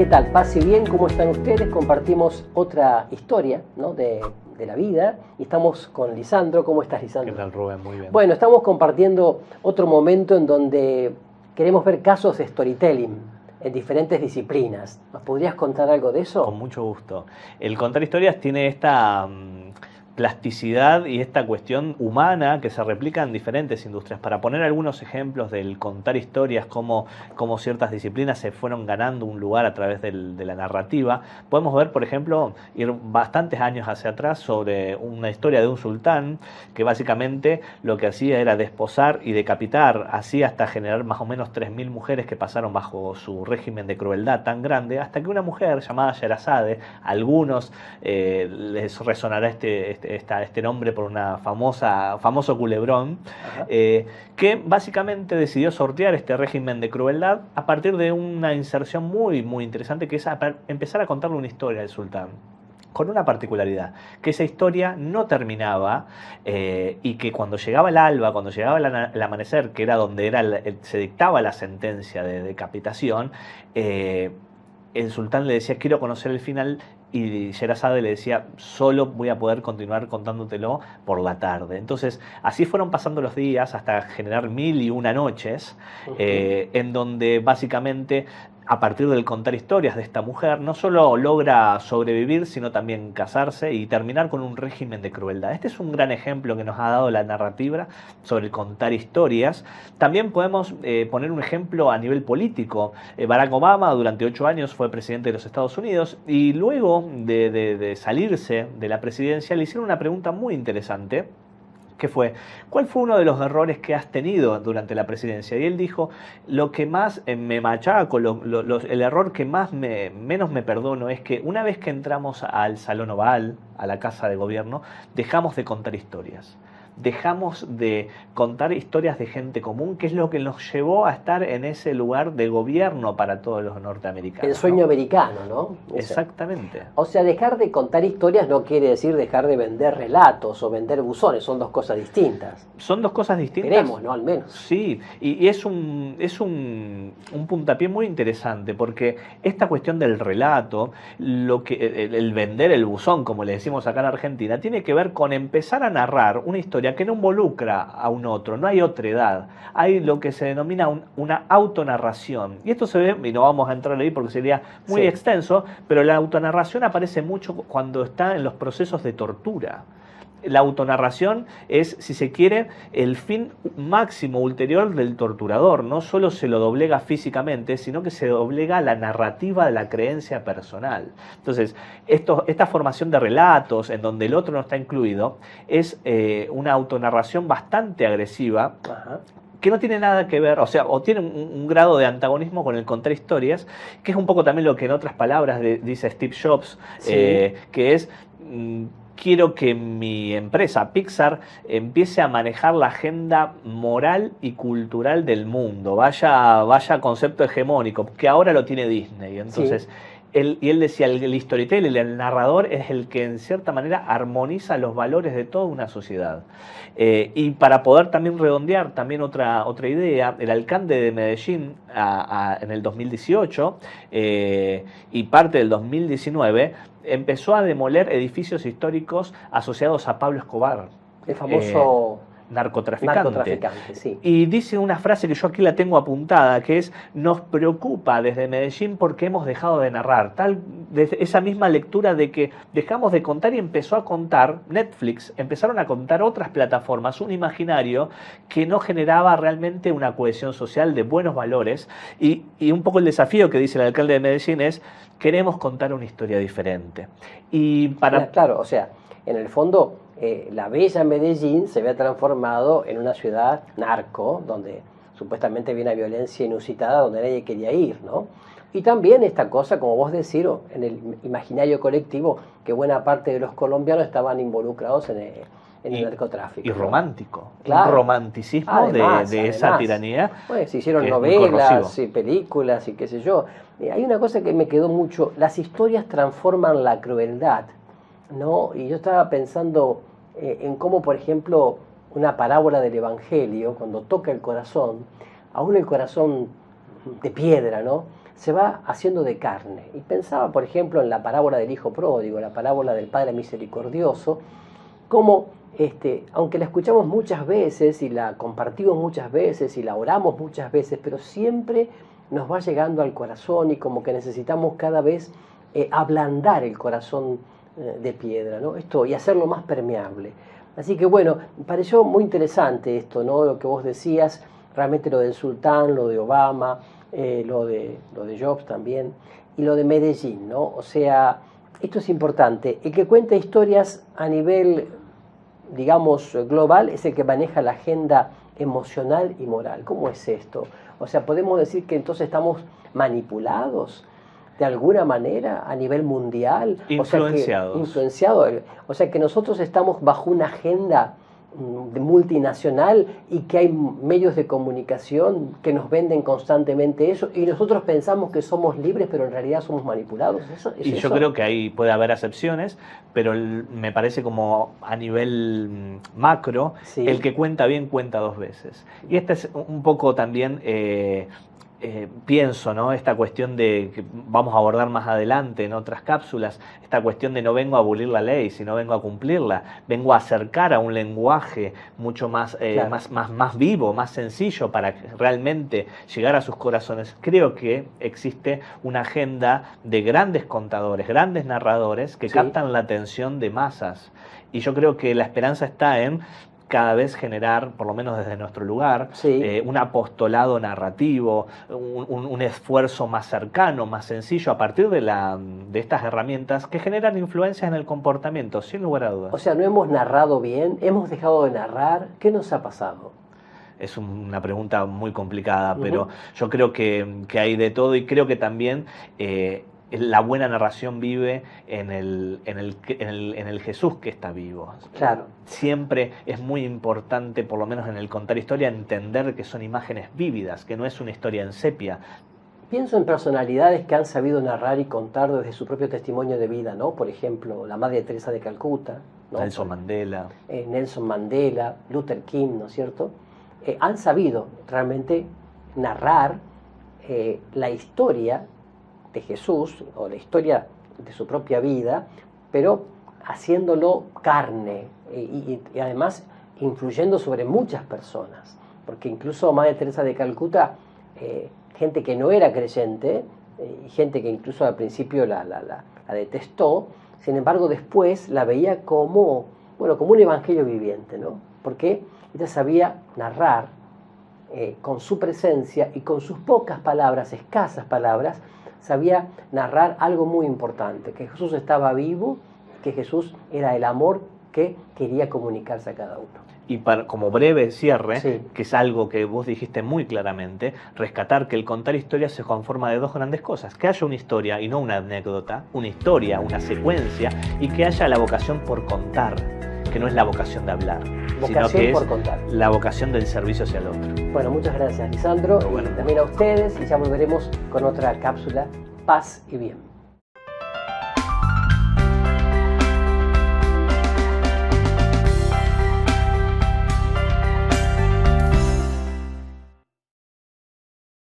¿Qué tal? Paz y bien, ¿cómo están ustedes? Compartimos otra historia, ¿no? de la vida y estamos con Lisandro. ¿Cómo estás, Lisandro? ¿Qué tal, Rubén? Muy bien. Bueno, estamos compartiendo otro momento en donde queremos ver casos de storytelling en diferentes disciplinas. ¿Nos podrías contar algo de eso? Con mucho gusto. El contar historias tiene esta plasticidad y esta cuestión humana que se replica en diferentes industrias. Para poner algunos ejemplos del contar historias, cómo ciertas disciplinas se fueron ganando un lugar a través de la narrativa, podemos ver, por ejemplo, ir bastantes años hacia atrás sobre una historia de un sultán que básicamente lo que hacía era desposar y decapitar, así hasta generar más o menos 3.000 mujeres que pasaron bajo su régimen de crueldad tan grande, hasta que una mujer llamada Sherazade, a algunos les resonará este nombre por una famoso culebrón, que básicamente decidió sortear este régimen de crueldad a partir de una inserción muy, muy interesante, que es empezar a contarle una historia al sultán. Con una particularidad, que esa historia no terminaba y que cuando llegaba el alba, cuando llegaba el amanecer, que era donde se dictaba la sentencia de decapitación, el sultán le decía: quiero conocer el final, y Sherazade le decía: solo voy a poder continuar contándotelo por la tarde. Entonces así fueron pasando los días hasta generar 1001 noches, en donde básicamente, a partir del contar historias de esta mujer, no solo logra sobrevivir, sino también casarse y terminar con un régimen de crueldad. Este es un gran ejemplo que nos ha dado la narrativa sobre el contar historias. También podemos poner un ejemplo a nivel político. Barack Obama durante 8 años fue presidente de los Estados Unidos, y luego de salirse de la presidencia le hicieron una pregunta muy interesante, que fue: ¿cuál fue uno de los errores que has tenido durante la presidencia? Y él dijo: lo que más me machaco, el error que menos me perdono es que una vez que entramos al Salón Oval, a la Casa de Gobierno, dejamos de contar historias. Dejamos de contar historias de gente común, que es lo que nos llevó a estar en ese lugar de gobierno para todos los norteamericanos. El sueño americano, ¿no? Exactamente. O sea, dejar de contar historias no quiere decir dejar de vender relatos o vender buzones, son dos cosas distintas. Son dos cosas distintas. Queremos, ¿no? Al menos. Sí, y es un puntapié muy interesante, porque esta cuestión del relato, el vender el buzón, como le decimos acá en Argentina, tiene que ver con empezar a narrar una historia que no involucra a un otro, no hay otredad, hay lo que se denomina una autonarración. Y esto se ve, y no vamos a entrar ahí porque sería muy extenso, pero la autonarración aparece mucho cuando está en los procesos de tortura. La autonarración es, si se quiere, el fin máximo ulterior del torturador. No solo se lo doblega físicamente, sino que se doblega la narrativa de la creencia personal. Entonces, esta formación de relatos en donde el otro no está incluido es una autonarración bastante agresiva, que no tiene nada que ver, o tiene un grado de antagonismo con el contar historias, que es un poco también lo que en otras palabras dice Steve Jobs, que es: quiero que mi empresa, Pixar, empiece a manejar la agenda moral y cultural del mundo. Vaya concepto hegemónico, que ahora lo tiene Disney. Entonces, él decía: el storyteller, el narrador, es el que en cierta manera armoniza los valores de toda una sociedad. Y para poder también redondear también otra idea, el alcalde de Medellín en el 2018 y parte del 2019 empezó a demoler edificios históricos asociados a Pablo Escobar, el famoso narcotraficante. Sí. Y dice una frase que yo aquí la tengo apuntada, que es: nos preocupa desde Medellín porque hemos dejado de narrar. Desde esa misma lectura de que dejamos de contar y empezó a contar Netflix, empezaron a contar otras plataformas, un imaginario que no generaba realmente una cohesión social de buenos valores. Y un poco el desafío que dice el alcalde de Medellín es: queremos contar una historia diferente. Y Claro, o sea, en el fondo, la bella Medellín se ve transformado en una ciudad narco, donde supuestamente había una violencia inusitada, donde nadie quería ir, ¿no? Y también esta cosa, como vos decís, en el imaginario colectivo, que buena parte de los colombianos estaban involucrados en el narcotráfico. Y romántico, claro. Un romanticismo además, de esa tiranía. Bueno, se hicieron novelas y películas y qué sé yo. Hay una cosa que me quedó mucho: las historias transforman la crueldad, ¿no? Y yo estaba pensando en cómo, por ejemplo, una parábola del Evangelio, cuando toca el corazón, aún el corazón de piedra, ¿no? Se va haciendo de carne. Y pensaba, por ejemplo, en la parábola del hijo pródigo, la parábola del Padre misericordioso, como aunque la escuchamos muchas veces y la compartimos muchas veces y la oramos muchas veces, pero siempre nos va llegando al corazón y como que necesitamos cada vez ablandar el corazón de piedra, ¿no? Y hacerlo más permeable. Así que bueno, me pareció muy interesante esto, ¿no? Lo que vos decías, realmente lo del sultán, lo de Obama, lo de Jobs también, y lo de Medellín, ¿no? O sea, esto es importante. El que cuenta historias a nivel, digamos, global es el que maneja la agenda emocional y moral. ¿Cómo es esto? O sea, podemos decir que entonces estamos manipulados de alguna manera a nivel mundial. Influenciados. O sea que nosotros estamos bajo una agenda multinacional y que hay medios de comunicación que nos venden constantemente eso y nosotros pensamos que somos libres pero en realidad somos manipulados. Yo creo que ahí puede haber excepciones, pero me parece como a nivel macro, sí, el que cuenta bien cuenta dos veces. Y esta es un poco también... pienso, ¿no? Esta cuestión de que vamos a abordar más adelante en otras cápsulas, esta cuestión de no vengo a abolir la ley, sino vengo a cumplirla, vengo a acercar a un lenguaje mucho más, claro, más vivo, más sencillo para realmente llegar a sus corazones. Creo que existe una agenda de grandes contadores, grandes narradores que, sí, captan la atención de masas, y yo creo que la esperanza está en cada vez generar, por lo menos desde nuestro lugar, sí, un apostolado narrativo, un esfuerzo más cercano, más sencillo, a partir de estas herramientas que generan influencias en el comportamiento, sin lugar a dudas. O sea, ¿no hemos narrado bien? ¿Hemos dejado de narrar? ¿Qué nos ha pasado? Es una pregunta muy complicada, pero yo creo que hay de todo y creo que también... la buena narración vive en el Jesús que está vivo. Claro. Siempre es muy importante, por lo menos en el contar historia, entender que son imágenes vívidas, que no es una historia en sepia. Pienso en personalidades que han sabido narrar y contar desde su propio testimonio de vida, ¿no? Por ejemplo, la Madre Teresa de Calcuta, ¿no? Nelson Mandela. Nelson Mandela, Luther King, ¿no es cierto? Han sabido realmente narrar la historia de Jesús o la historia de su propia vida, pero haciéndolo carne y además influyendo sobre muchas personas, porque incluso Madre Teresa de Calcuta, gente que no era creyente, gente que incluso al principio la detestó, sin embargo después la veía como un evangelio viviente, ¿no? Porque ella sabía narrar con su presencia y con sus pocas palabras, escasas palabras, sabía narrar algo muy importante, que Jesús estaba vivo, que Jesús era el amor que quería comunicarse a cada uno. Y como breve cierre, sí, que es algo que vos dijiste muy claramente, rescatar que el contar historias se conforma de dos grandes cosas: que haya una historia y no una anécdota, una historia, una secuencia, y que haya la vocación por contar, que no es la vocación de hablar, sino que es la vocación del servicio hacia el otro. Bueno, muchas gracias, Lisandro, y también a ustedes, y ya volveremos con otra cápsula. Paz y bien.